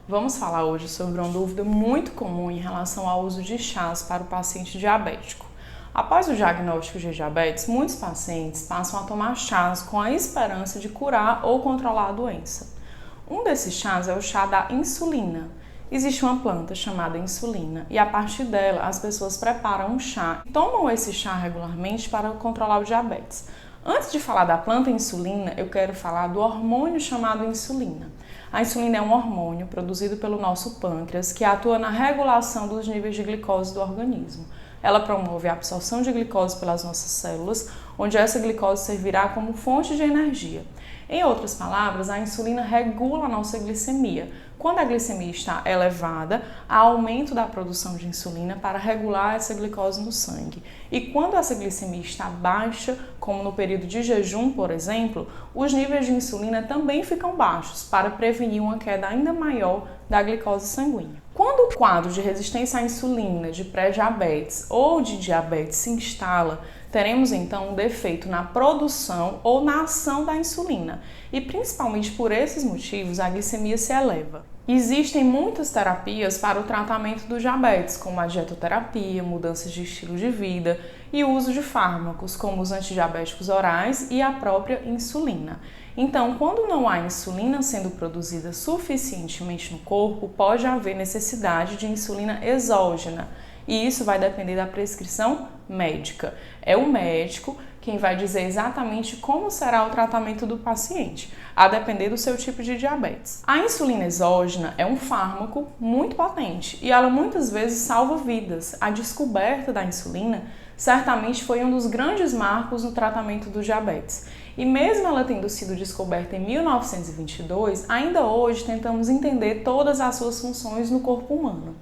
Vamos falar hoje sobre uma dúvida muito comum em relação ao uso de chás para o paciente diabético. Após o diagnóstico de diabetes, muitos pacientes passam a tomar chás com a esperança de curar ou controlar a doença. Um desses chás é o chá da insulina. Existe uma planta chamada insulina e a partir dela as pessoas preparam um chá e tomam esse chá regularmente para controlar o diabetes. Antes de falar da planta insulina, eu quero falar do hormônio chamado insulina. A insulina é um hormônio produzido pelo nosso pâncreas que atua na regulação dos níveis de glicose do organismo. Ela promove a absorção de glicose pelas nossas células, onde essa glicose servirá como fonte de energia. Em outras palavras, a insulina regula a nossa glicemia. Quando a glicemia está elevada, há aumento da produção de insulina para regular essa glicose no sangue. E quando essa glicemia está baixa, como no período de jejum, por exemplo, os níveis de insulina também ficam baixos para prevenir uma queda ainda maior da glicose sanguínea. Quando o quadro de resistência à insulina, de pré-diabetes ou de diabetes se instala, teremos então um defeito na produção ou na ação da insulina e principalmente por esses motivos a glicemia se eleva. Existem muitas terapias para o tratamento do diabetes, como a dietoterapia, mudanças de estilo de vida e o uso de fármacos, como os antidiabéticos orais e a própria insulina. Então, quando não há insulina sendo produzida suficientemente no corpo, pode haver necessidade de insulina exógena. E isso vai depender da prescrição médica. É o médico quem vai dizer exatamente como será o tratamento do paciente, a depender do seu tipo de diabetes. A insulina exógena é um fármaco muito potente e ela muitas vezes salva vidas. A descoberta da insulina certamente foi um dos grandes marcos no tratamento do diabetes. E mesmo ela tendo sido descoberta em 1922, ainda hoje tentamos entender todas as suas funções no corpo humano.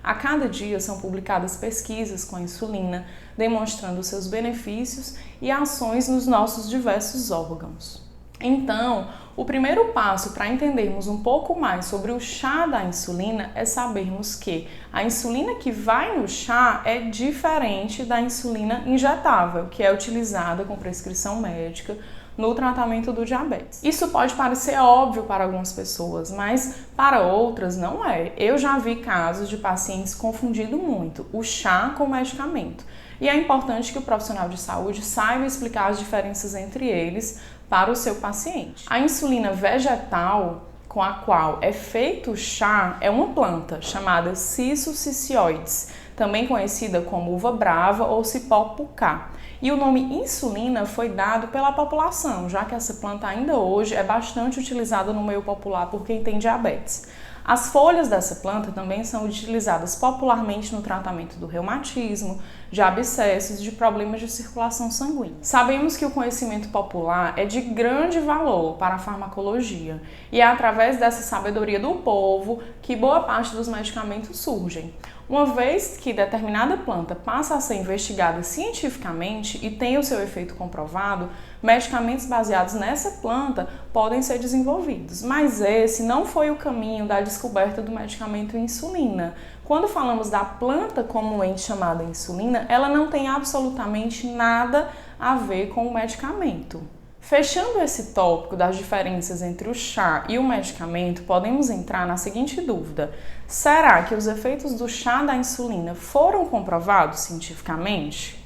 A cada dia são publicadas pesquisas com a insulina, demonstrando seus benefícios e ações nos nossos diversos órgãos. Então, o primeiro passo para entendermos um pouco mais sobre o chá da insulina é sabermos que a insulina que vai no chá é diferente da insulina injetável, que é utilizada com prescrição médica no tratamento do diabetes. Isso pode parecer óbvio para algumas pessoas, mas para outras não é. Eu já vi casos de pacientes confundindo muito o chá com o medicamento. E é importante que o profissional de saúde saiba explicar as diferenças entre eles para o seu paciente. A insulina vegetal com a qual é feito o chá é uma planta chamada Cissus cicioides, também conhecida como uva brava ou cipó pucá. E o nome insulina foi dado pela população, já que essa planta ainda hoje é bastante utilizada no meio popular por quem tem diabetes. As folhas dessa planta também são utilizadas popularmente no tratamento do reumatismo, de abscessos e de problemas de circulação sanguínea. Sabemos que o conhecimento popular é de grande valor para a farmacologia e é através dessa sabedoria do povo que boa parte dos medicamentos surgem. Uma vez que determinada planta passa a ser investigada cientificamente e tem o seu efeito comprovado, medicamentos baseados nessa planta podem ser desenvolvidos. Mas esse não foi o caminho da descoberta do medicamento insulina. Quando falamos da planta como um ente chamado insulina, ela não tem absolutamente nada a ver com o medicamento. Fechando esse tópico das diferenças entre o chá e o medicamento, podemos entrar na seguinte dúvida: será que os efeitos do chá da insulina foram comprovados cientificamente?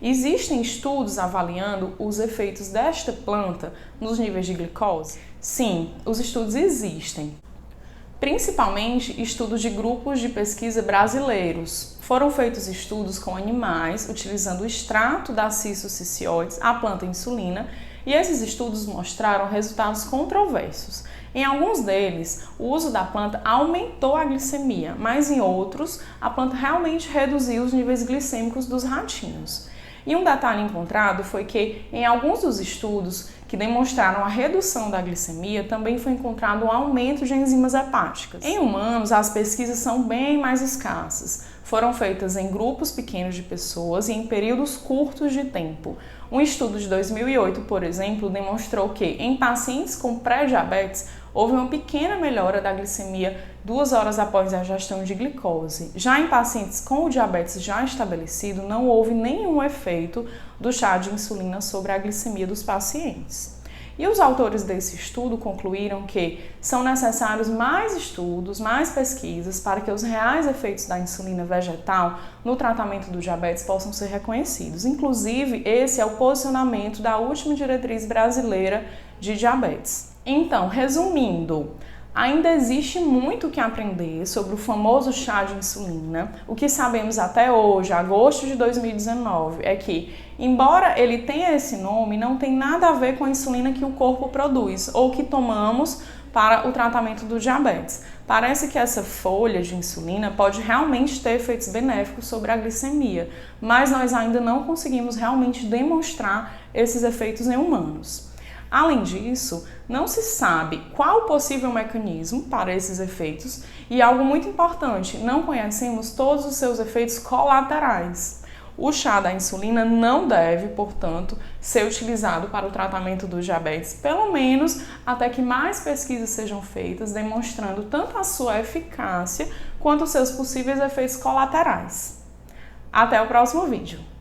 Existem estudos avaliando os efeitos desta planta nos níveis de glicose? Sim, os estudos existem. Principalmente estudos de grupos de pesquisa brasileiros. Foram feitos estudos com animais utilizando o extrato da Cissus cicioides, a planta insulina, e esses estudos mostraram resultados controversos. Em alguns deles, o uso da planta aumentou a glicemia, mas em outros, a planta realmente reduziu os níveis glicêmicos dos ratinhos. E um detalhe encontrado foi que, em alguns dos estudos que demonstraram a redução da glicemia, também foi encontrado um aumento de enzimas hepáticas. Em humanos, as pesquisas são bem mais escassas. Foram feitas em grupos pequenos de pessoas e em períodos curtos de tempo. Um estudo de 2008, por exemplo, demonstrou que, em pacientes com pré-diabetes, houve uma pequena melhora da glicemia 2 horas após a ingestão de glicose. Já em pacientes com o diabetes já estabelecido, não houve nenhum efeito do chá de insulina sobre a glicemia dos pacientes. E os autores desse estudo concluíram que são necessários mais estudos, mais pesquisas para que os reais efeitos da insulina vegetal no tratamento do diabetes possam ser reconhecidos. Inclusive, esse é o posicionamento da última diretriz brasileira de diabetes. Então, resumindo, ainda existe muito o que aprender sobre o famoso chá de insulina. O que sabemos até hoje, agosto de 2019, é que, embora ele tenha esse nome, não tem nada a ver com a insulina que o corpo produz ou que tomamos para o tratamento do diabetes. Parece que essa folha de insulina pode realmente ter efeitos benéficos sobre a glicemia, mas nós ainda não conseguimos realmente demonstrar esses efeitos em humanos. Além disso, não se sabe qual o possível mecanismo para esses efeitos e algo muito importante, não conhecemos todos os seus efeitos colaterais. O chá da insulina não deve, portanto, ser utilizado para o tratamento do diabetes, pelo menos até que mais pesquisas sejam feitas, demonstrando tanto a sua eficácia quanto os seus possíveis efeitos colaterais. Até o próximo vídeo!